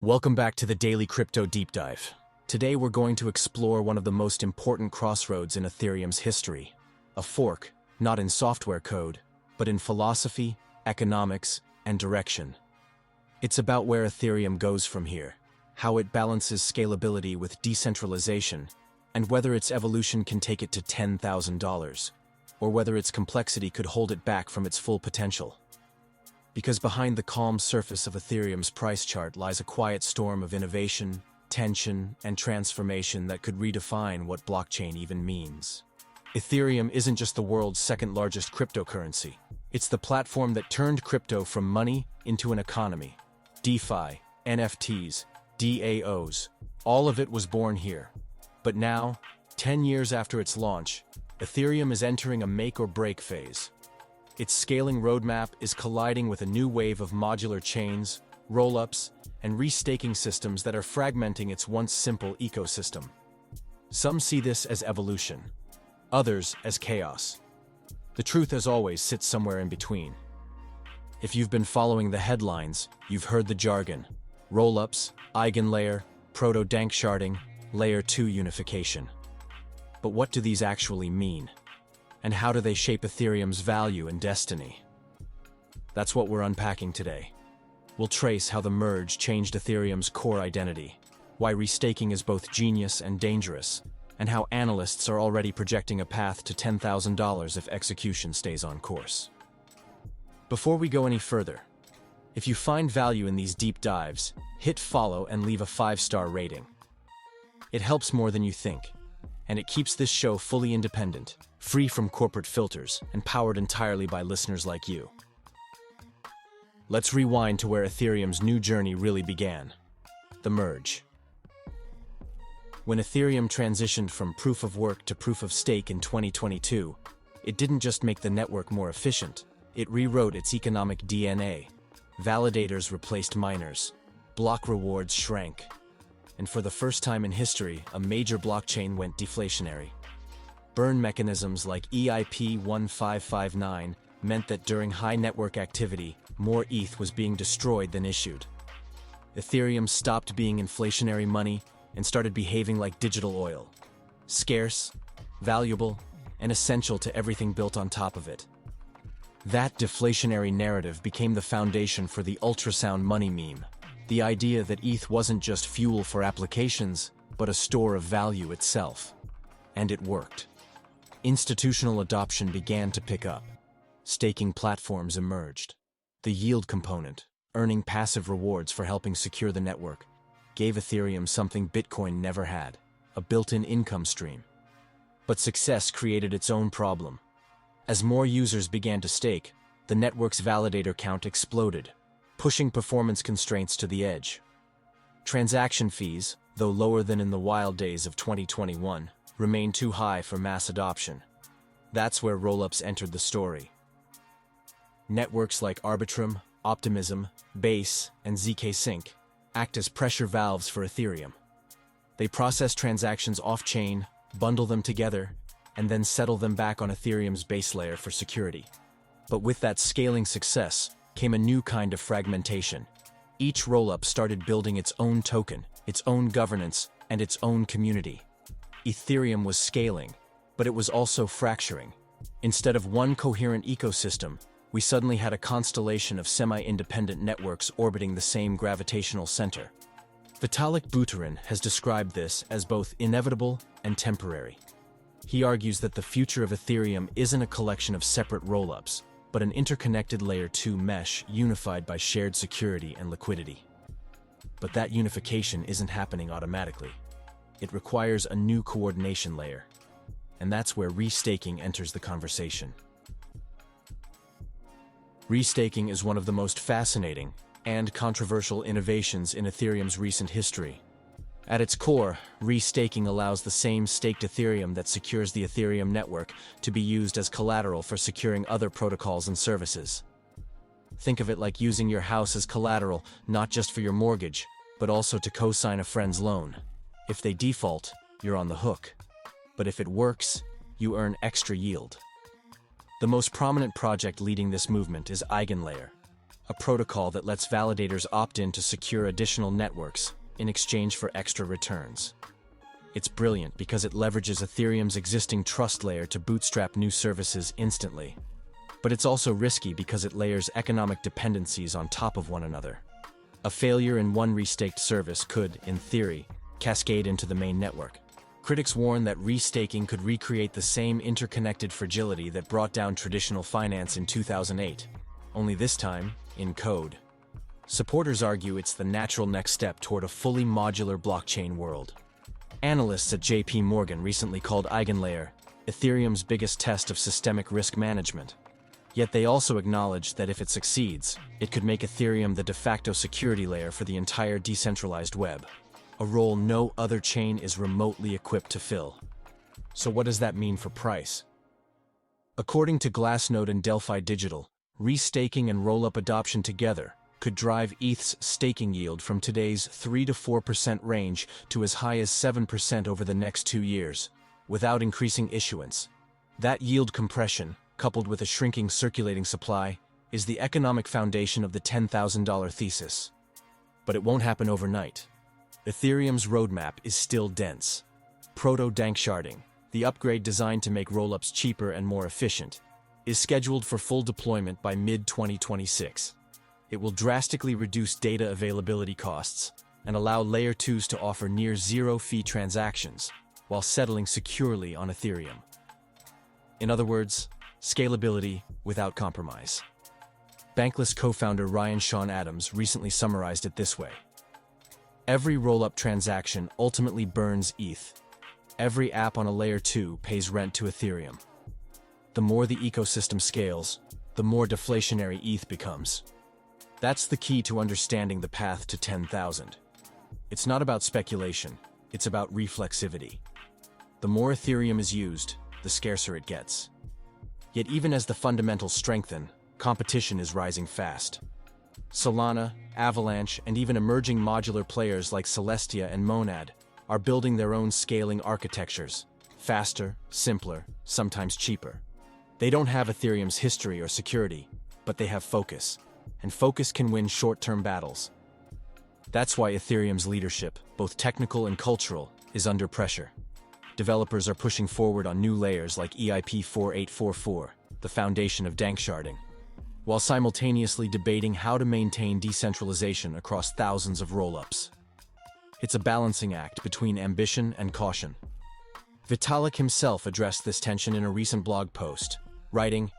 Welcome back to the Daily Crypto Deep Dive. Today we're going to explore one of the most important crossroads in Ethereum's history. A fork, not in software code, but in philosophy, economics, and direction. It's about where Ethereum goes from here, how it balances scalability with decentralization, and whether its evolution can take it to $10,000, or whether its complexity could hold it back from its full potential. Because behind the calm surface of Ethereum's price chart lies a quiet storm of innovation, tension, and transformation that could redefine what blockchain even means. Ethereum isn't just the world's second largest cryptocurrency. It's the platform that turned crypto from money into an economy. DeFi, NFTs, DAOs, all of it was born here. But now, 10 years after its launch, Ethereum is entering a make-or-break phase. Its scaling roadmap is colliding with a new wave of modular chains, rollups, and restaking systems that are fragmenting its once simple ecosystem. Some see this as evolution, others as chaos. The truth, as always, sits somewhere in between. If you've been following the headlines, you've heard the jargon: rollups, EigenLayer, proto-danksharding, layer 2 unification. But what do these actually mean? And how do they shape Ethereum's value and destiny? That's what we're unpacking today. We'll trace how the merge changed Ethereum's core identity, why restaking is both genius and dangerous, and how analysts are already projecting a path to $10,000 if execution stays on course. Before we go any further, if you find value in these deep dives, hit follow and leave a 5-star rating. It helps more than you think, and it keeps this show fully independent, free from corporate filters, and powered entirely by listeners like you. Let's rewind to where Ethereum's new journey really began: the merge. When Ethereum transitioned from proof of work to proof of stake in 2022, it didn't just make the network more efficient, it rewrote its economic DNA. Validators replaced miners, block rewards shrank, and for the first time in history, a major blockchain went deflationary. Burn mechanisms like EIP 1559 meant that during high network activity, more ETH was being destroyed than issued. Ethereum stopped being inflationary money and started behaving like digital oil: scarce, valuable, and essential to everything built on top of it. That deflationary narrative became the foundation for the ultrasound money meme. The idea that ETH wasn't just fuel for applications, but a store of value itself. And it worked. Institutional adoption began to pick up. Staking platforms emerged. The yield component, earning passive rewards for helping secure the network, gave Ethereum something Bitcoin never had: a built-in income stream. But success created its own problem. As more users began to stake, the network's validator count exploded, pushing performance constraints to the edge. Transaction fees, though lower than in the wild days of 2021, remained too high for mass adoption. That's where rollups entered the story. Networks like Arbitrum, Optimism, Base, and ZK Sync act as pressure valves for Ethereum. They process transactions off-chain, bundle them together, and then settle them back on Ethereum's base layer for security. But with that scaling success came a new kind of fragmentation. Each rollup started building its own token, its own governance, and its own community. Ethereum was scaling, but it was also fracturing. Instead of one coherent ecosystem, we suddenly had a constellation of semi-independent networks orbiting the same gravitational center. Vitalik Buterin has described this as both inevitable and temporary. He argues that the future of Ethereum isn't a collection of separate rollups, but an interconnected layer 2 mesh unified by shared security and liquidity. But that unification isn't happening automatically. It requires a new coordination layer. And that's where restaking enters the conversation. Restaking is one of the most fascinating and controversial innovations in Ethereum's recent history. At its core, restaking allows the same staked Ethereum that secures the Ethereum network to be used as collateral for securing other protocols and services. Think of it like using your house as collateral, not just for your mortgage, but also to co-sign a friend's loan. If they default, you're on the hook. But if it works, you earn extra yield. The most prominent project leading this movement is EigenLayer, a protocol that lets validators opt in to secure additional networks in exchange for extra returns. It's brilliant because it leverages Ethereum's existing trust layer to bootstrap new services instantly. But it's also risky because it layers economic dependencies on top of one another. A failure in one restaked service could, in theory, cascade into the main network. Critics warn that restaking could recreate the same interconnected fragility that brought down traditional finance in 2008, only this time in code. Supporters argue it's the natural next step toward a fully modular blockchain world. Analysts at JP Morgan recently called EigenLayer Ethereum's biggest test of systemic risk management. Yet they also acknowledge that if it succeeds, it could make Ethereum the de facto security layer for the entire decentralized web, a role no other chain is remotely equipped to fill. So what does that mean for price? According to Glassnode and Delphi Digital, restaking and rollup adoption together could drive ETH's staking yield from today's 3 to 4% range to as high as 7% over the next 2 years, without increasing issuance. That yield compression, coupled with a shrinking circulating supply, is the economic foundation of the $10,000 thesis. But it won't happen overnight. Ethereum's roadmap is still dense. Proto-danksharding, the upgrade designed to make rollups cheaper and more efficient, is scheduled for full deployment by mid-2026. It will drastically reduce data availability costs and allow Layer 2s to offer near zero-fee transactions while settling securely on Ethereum. In other words, scalability without compromise. Bankless co-founder Ryan Sean Adams recently summarized it this way: every rollup transaction ultimately burns ETH. Every app on a Layer 2 pays rent to Ethereum. The more the ecosystem scales, the more deflationary ETH becomes. That's the key to understanding the path to 10,000. It's not about speculation, it's about reflexivity. The more Ethereum is used, the scarcer it gets. Yet even as the fundamentals strengthen, competition is rising fast. Solana, Avalanche, and even emerging modular players like Celestia and Monad are building their own scaling architectures, faster, simpler, sometimes cheaper. They don't have Ethereum's history or security, but they have focus, and focus can win short-term battles. That's why Ethereum's leadership, both technical and cultural, is under pressure. Developers are pushing forward on new layers like EIP 4844, the foundation of danksharding, while simultaneously debating how to maintain decentralization across thousands of rollups. It's a balancing act between ambition and caution. Vitalik himself addressed this tension in a recent blog post, writing,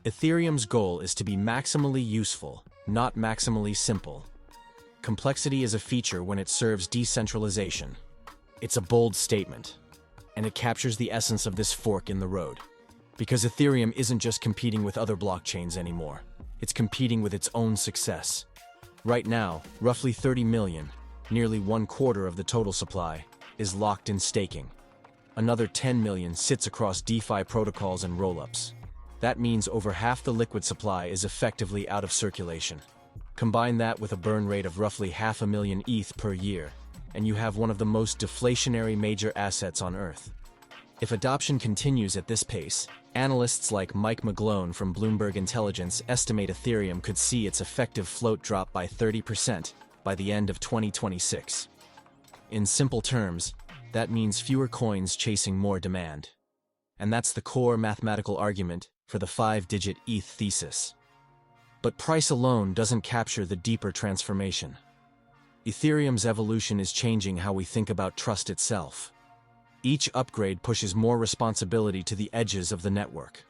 "Ethereum's goal is to be maximally useful, not maximally simple. Complexity is a feature when it serves decentralization." It's a bold statement, and it captures the essence of this fork in the road. Because Ethereum isn't just competing with other blockchains anymore, it's competing with its own success. Right now, roughly 30 million, nearly 1/4 of the total supply, is locked in staking. Another 10 million sits across DeFi protocols and rollups. That means over half the liquid supply is effectively out of circulation. Combine that with a burn rate of roughly 500,000 ETH per year, and you have one of the most deflationary major assets on Earth. If adoption continues at this pace, analysts like Mike McGlone from Bloomberg Intelligence estimate Ethereum could see its effective float drop by 30% by the end of 2026. In simple terms, that means fewer coins chasing more demand. And that's the core mathematical argument for the 5-digit ETH thesis. But price alone doesn't capture the deeper transformation. Ethereum's evolution is changing how we think about trust itself. Each upgrade pushes more responsibility to the edges of the network,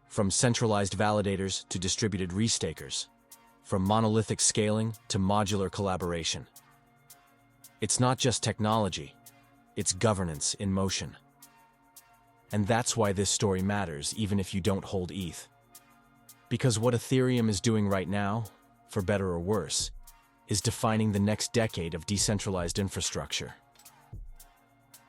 from centralized validators to distributed restakers, from monolithic scaling to modular collaboration. It's not just technology, it's governance in motion. And that's why this story matters, even if you don't hold ETH. Because what Ethereum is doing right now, for better or worse, is defining the next decade of decentralized infrastructure.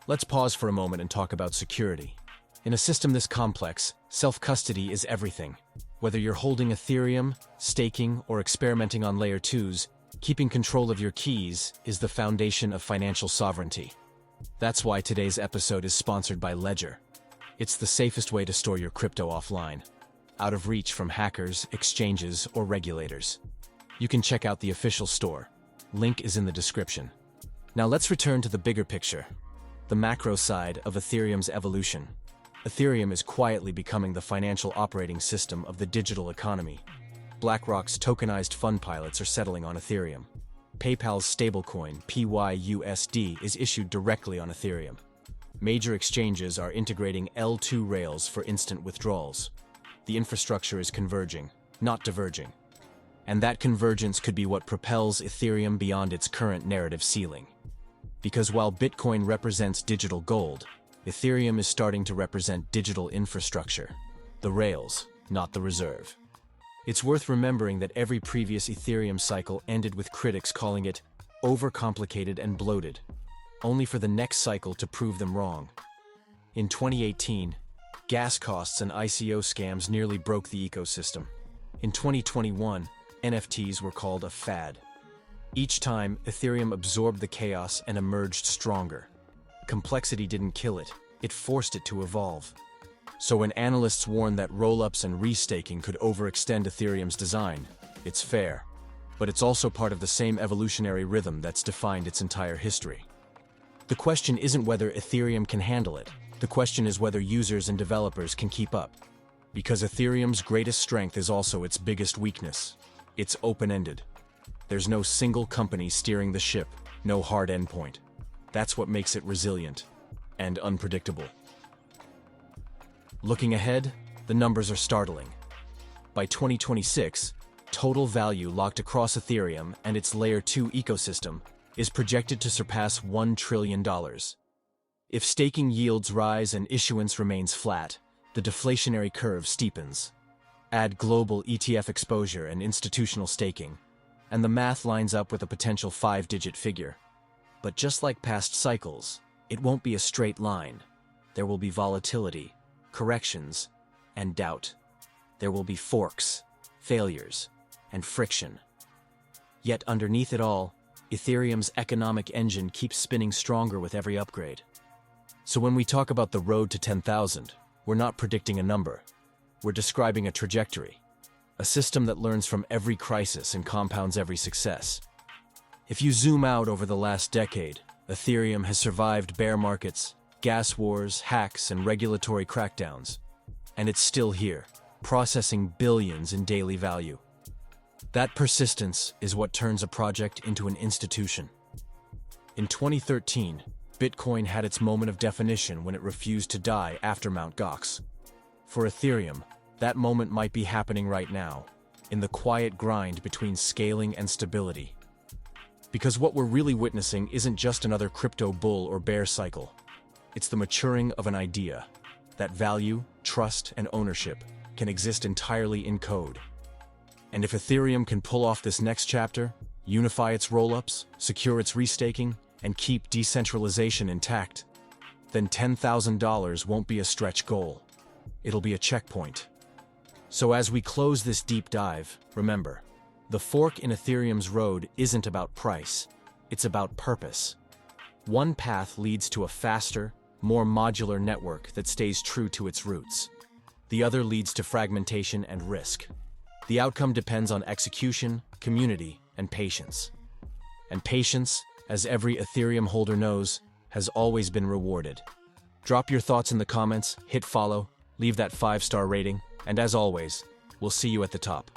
Let's pause for a moment and talk about security. In a system this complex, self-custody is everything. Whether you're holding Ethereum, staking, or experimenting on Layer 2s, keeping control of your keys is the foundation of financial sovereignty. That's why today's episode is sponsored by Ledger. It's the safest way to store your crypto offline, out of reach from hackers, exchanges, or regulators. You can check out the official store. Link is in the description. Now let's return to the bigger picture, the macro side of Ethereum's evolution. Ethereum is quietly becoming the financial operating system of the digital economy. BlackRock's tokenized fund pilots are settling on Ethereum. PayPal's stablecoin, PYUSD, is issued directly on Ethereum. Major exchanges are integrating L2 rails for instant withdrawals. The infrastructure is converging, not diverging. And that convergence could be what propels Ethereum beyond its current narrative ceiling. Because while Bitcoin represents digital gold, Ethereum is starting to represent digital infrastructure. The rails, not the reserve. It's worth remembering that every previous Ethereum cycle ended with critics calling it overcomplicated and bloated, only for the next cycle to prove them wrong. In 2018, gas costs and ICO scams nearly broke the ecosystem. In 2021, NFTs were called a fad. Each time, Ethereum absorbed the chaos and emerged stronger. Complexity didn't kill it, it forced it to evolve. So when analysts warn that rollups and restaking could overextend Ethereum's design, it's fair. But it's also part of the same evolutionary rhythm that's defined its entire history. The question isn't whether Ethereum can handle it. The question is whether users and developers can keep up. Because Ethereum's greatest strength is also its biggest weakness. It's open-ended. There's no single company steering the ship, no hard endpoint. That's what makes it resilient and unpredictable. Looking ahead, the numbers are startling. By 2026, total value locked across Ethereum and its Layer 2 ecosystem is projected to surpass $1 trillion. If staking yields rise and issuance remains flat, the deflationary curve steepens. Add global ETF exposure and institutional staking, and the math lines up with a potential 5-digit figure. But just like past cycles, it won't be a straight line. There will be volatility, corrections, and doubt. There will be forks, failures, and friction. Yet underneath it all, Ethereum's economic engine keeps spinning stronger with every upgrade. So when we talk about the road to 10,000, we're not predicting a number. We're describing a trajectory, a system that learns from every crisis and compounds every success. If you zoom out over the last decade, Ethereum has survived bear markets, gas wars, hacks, and regulatory crackdowns. And it's still here, processing billions in daily value. That persistence is what turns a project into an institution. In 2013, Bitcoin had its moment of definition when it refused to die after Mt. Gox. For Ethereum, that moment might be happening right now, in the quiet grind between scaling and stability. Because what we're really witnessing isn't just another crypto bull or bear cycle. It's the maturing of an idea, that value, trust, and ownership can exist entirely in code. And if Ethereum can pull off this next chapter, unify its rollups, secure its restaking, and keep decentralization intact, then $10,000 won't be a stretch goal. It'll be a checkpoint. So as we close this deep dive, remember, the fork in Ethereum's road isn't about price, it's about purpose. One path leads to a faster, more modular network that stays true to its roots. The other leads to fragmentation and risk. The outcome depends on execution, community, and patience. And patience, as every Ethereum holder knows, has always been rewarded. Drop your thoughts in the comments, hit follow, leave that 5-star rating, and as always, we'll see you at the top.